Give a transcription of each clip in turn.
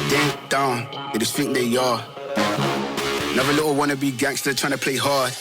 Ding dong, they just think they are. Another little wannabe gangster trying to play hard.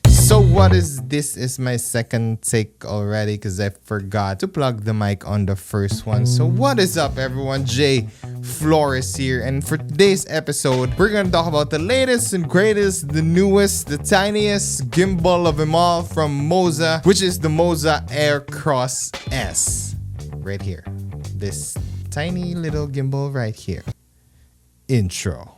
So what is this? Is my second take already because I forgot to plug the mic on the first one. So what is up, everyone? JFLores here, and for today's episode, we're gonna talk about the latest and greatest, the newest, the tiniest gimbal of them all from Moza, which is the Moza Aircross S. Right here. This tiny little gimbal right here. Intro.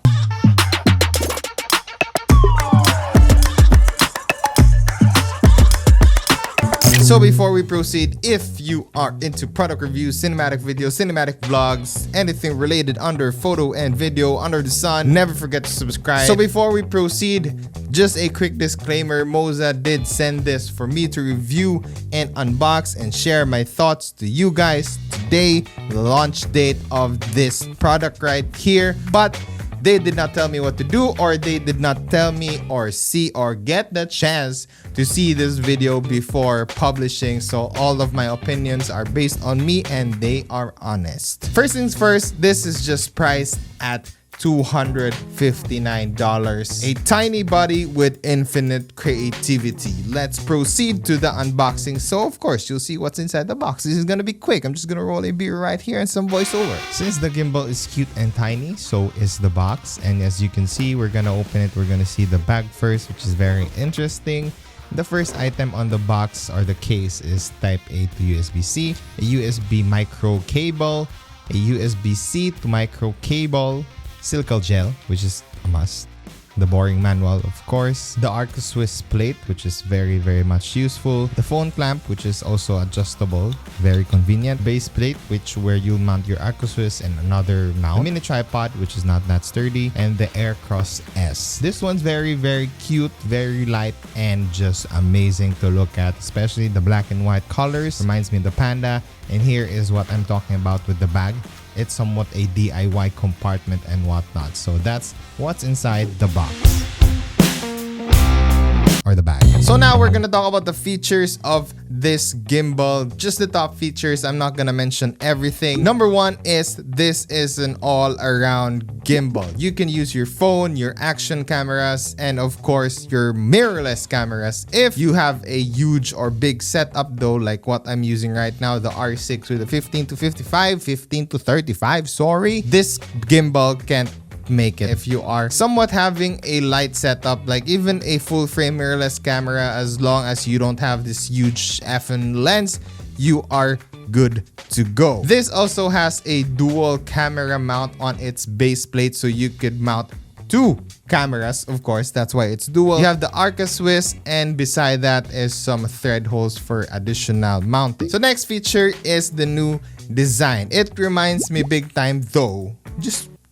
So before we proceed, if you are into product reviews, cinematic videos, cinematic vlogs, anything related under photo and video under the sun, never forget to subscribe. So before we proceed, just a quick disclaimer, Moza did send this for me to review and unbox and share my thoughts to you guys today, the launch date of this product right here. But they did not tell me what to do, or they did not tell me or see or get the chance to see this video before publishing. So all of my opinions are based on me and they are honest. First things first, this is just priced at $259. A tiny body with infinite creativity. Let's proceed to the unboxing. So of course, you'll see what's inside the box. This is gonna be quick. I'm just gonna roll a beer right here and some voiceover. Since the gimbal is cute and tiny, so is the box. And as you can see, we're gonna open it. We're gonna see the bag first, which is very interesting. The first item on the box or the case is Type A to USB-C, a USB micro cable, a USB-C to micro cable, silicone gel, which is a must, the boring manual, of course, the Arca Swiss plate, which is very much useful, the phone clamp, which is also adjustable, very convenient, base plate, which where you mount your Arca Swiss and another mount, a mini tripod, which is not that sturdy, and the Aircross S. This one's very cute, very light, and just amazing to look at, especially the black and white colors. Reminds me of the Panda. And here is what I'm talking about with the bag. It's somewhat a DIY compartment and whatnot. So that's what's inside the box. Or the bag. So now we're gonna talk about the features of this gimbal. Just the top features. I'm not gonna mention everything. Number one is this is an all-around gimbal. You can use your phone, your action cameras, and of course your mirrorless cameras. If you have a huge or big setup though, like what I'm using right now, the R6 with a 15 to 55, 15 to 35, sorry, this gimbal can't make it. If you are somewhat having a light setup, like even a full frame mirrorless camera, as long as you don't have this huge effing lens, you are good to go. This also has a dual camera mount on its base plate, so you could mount two cameras, of course, that's why it's dual. You have the Arca Swiss, and beside that is some thread holes for additional mounting. So next feature is the new design. It reminds me big time though,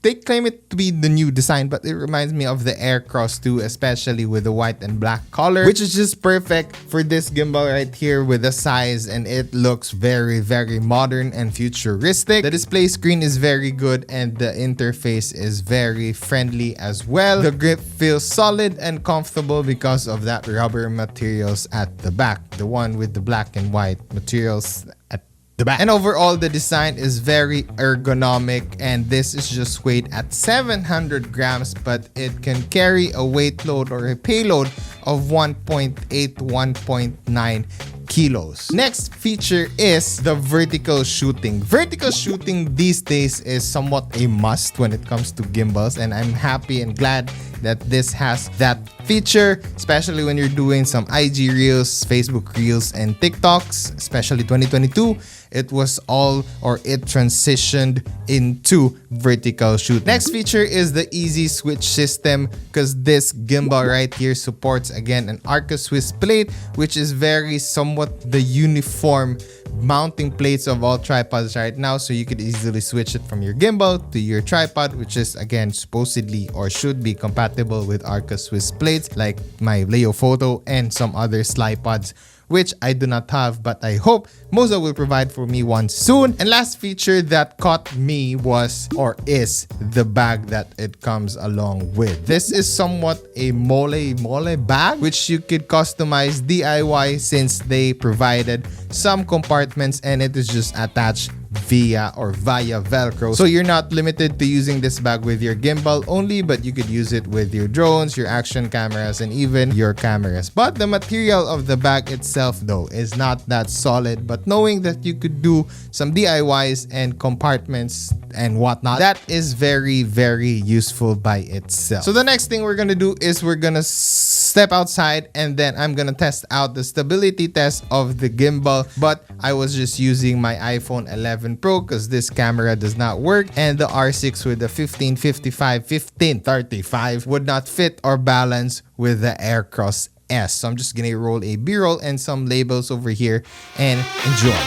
they claim it to be the new design, but it reminds me of the Aircross 2, especially with the white and black color, which is just perfect for this gimbal right here with the size, and it looks very modern and futuristic. The display screen is very good and the interface is very friendly as well. The grip feels solid and comfortable because of that rubber materials at the back, the one with the black and white materials at the back. And overall, the design is very ergonomic, and this is just weighed at 700 grams, but it can carry a weight load or a payload of 1.8 1.9 kilos. Next feature is the vertical shooting. Vertical shooting these days is somewhat a must when it comes to gimbals, and I'm happy and glad that this has that feature, especially when you're doing some IG Reels, Facebook Reels, and TikToks, especially 2022. It was all, or it transitioned into vertical shoot. Next feature is the easy switch system, because this gimbal right here supports again an Arca Swiss plate, which is very somewhat the uniform mounting plates of all tripods right now, so you could easily switch it from your gimbal to your tripod, which is again supposedly or should be compatible with Arca Swiss plates like my Leo Photo and some other slipods which I do not have, but I hope Moza will provide for me one soon. And last feature that caught me was, or is, the bag that it comes along with. This is somewhat a mole bag, which you could customize DIY since they provided some compartments and it is just attached via Velcro. So you're not limited to using this bag with your gimbal only, but you could use it with your drones, your action cameras, and even your cameras. But the material of the bag itself though is not that solid, but knowing that you could do some DIYs and compartments and whatnot, that is very, very useful by itself. So the next thing we're gonna do is we're gonna step outside and then I'm gonna test out the stability test of the gimbal, but I was just using my iPhone 11 Pro because this camera does not work, and the R6 with the 1535 would not fit or balance with the Aircross S. So I'm just gonna roll a B-roll and some labels over here and enjoy.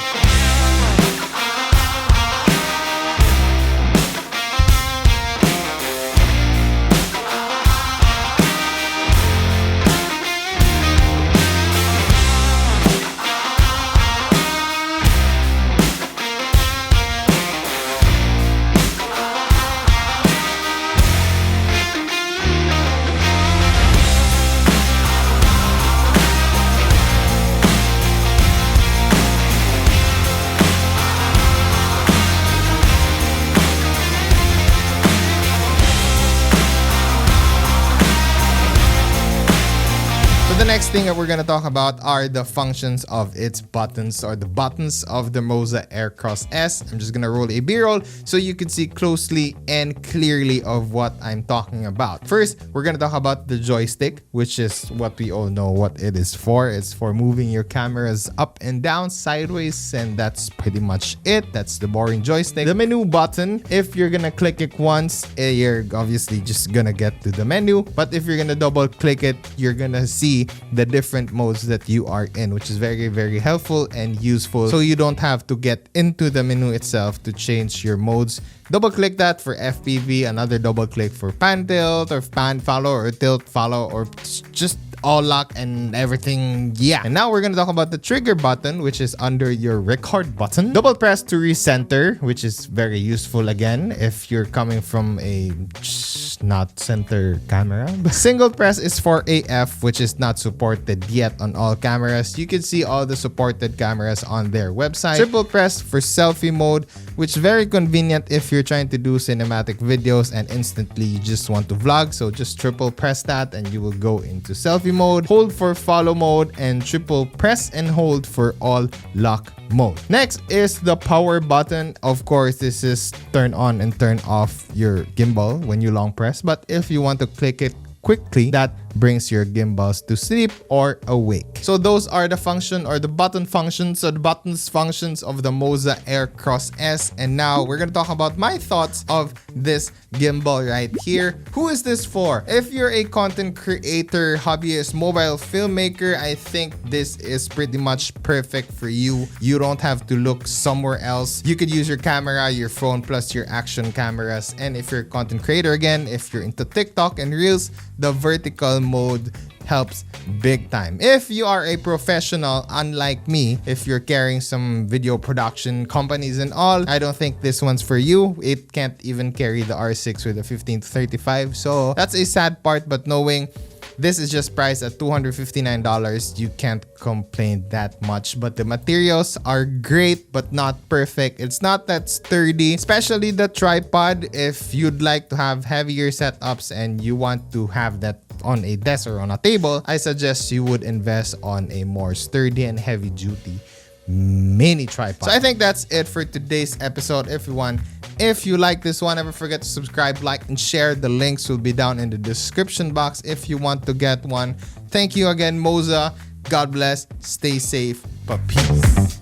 The next thing that we're going to talk about are the functions of its buttons, or the buttons of the Moza Aircross S. I'm just going to roll a B-roll so you can see closely and clearly of what I'm talking about. First, we're going to talk about the joystick, which is what we all know what it is for. It's for moving your cameras up and down, sideways, and that's pretty much it. That's the boring joystick. The menu button, if you're going to click it once, you're obviously just going to get to the menu. But if you're going to double click it, you're going to see the different modes that you are in, which is very, very helpful and useful, so you don't have to get into the menu itself to change your modes. Double click that for FPV, another double click for pan tilt or pan follow or tilt follow or just all lock and everything. Yeah. And now we're going to talk about the trigger button, which is under your record button. Double press to recenter, which is very useful again if you're coming from a not center camera. Single press is for AF, which is not supported yet on all cameras. You can see all the supported cameras on their website. Triple press for selfie mode, which is very convenient if you're trying to do cinematic videos and instantly you just want to vlog. So just triple press that and you will go into selfie mode. Hold for follow mode and triple press and hold for all lock mode. Next is the power button. Of course, this is turn on and turn off your gimbal when you long press, but if you want to click it quickly, that brings your gimbals to sleep or awake. So those are the function or the button functions, or the buttons functions of the Moza Aircross S. And now we're gonna talk about my thoughts of this gimbal right here. Who is this for? If you're a content creator, hobbyist, mobile filmmaker, I think this is pretty much perfect for you. You don't have to look somewhere else. You could use your camera, your phone, plus your action cameras. And if you're a content creator, again, if you're into TikTok and Reels, the vertical mode helps big time. If you are a professional, unlike me, if you're carrying some video production companies and all, I don't think this one's for you. It can't even carry the R6 with a 15-35. So that's a sad part, but knowing this is just priced at $259, you can't complain that much. But the materials are great, but not perfect. It's not that sturdy, especially the tripod. If you'd like to have heavier setups and you want to have that on a desk or on a table, I suggest you would invest on a more sturdy and heavy duty mini tripod. So I think that's it for today's episode, everyone. If you like this one, never forget to subscribe, like, and share. The links will be down in the description box if you want to get one. Thank you again, Moza. God bless. Stay safe. But peace.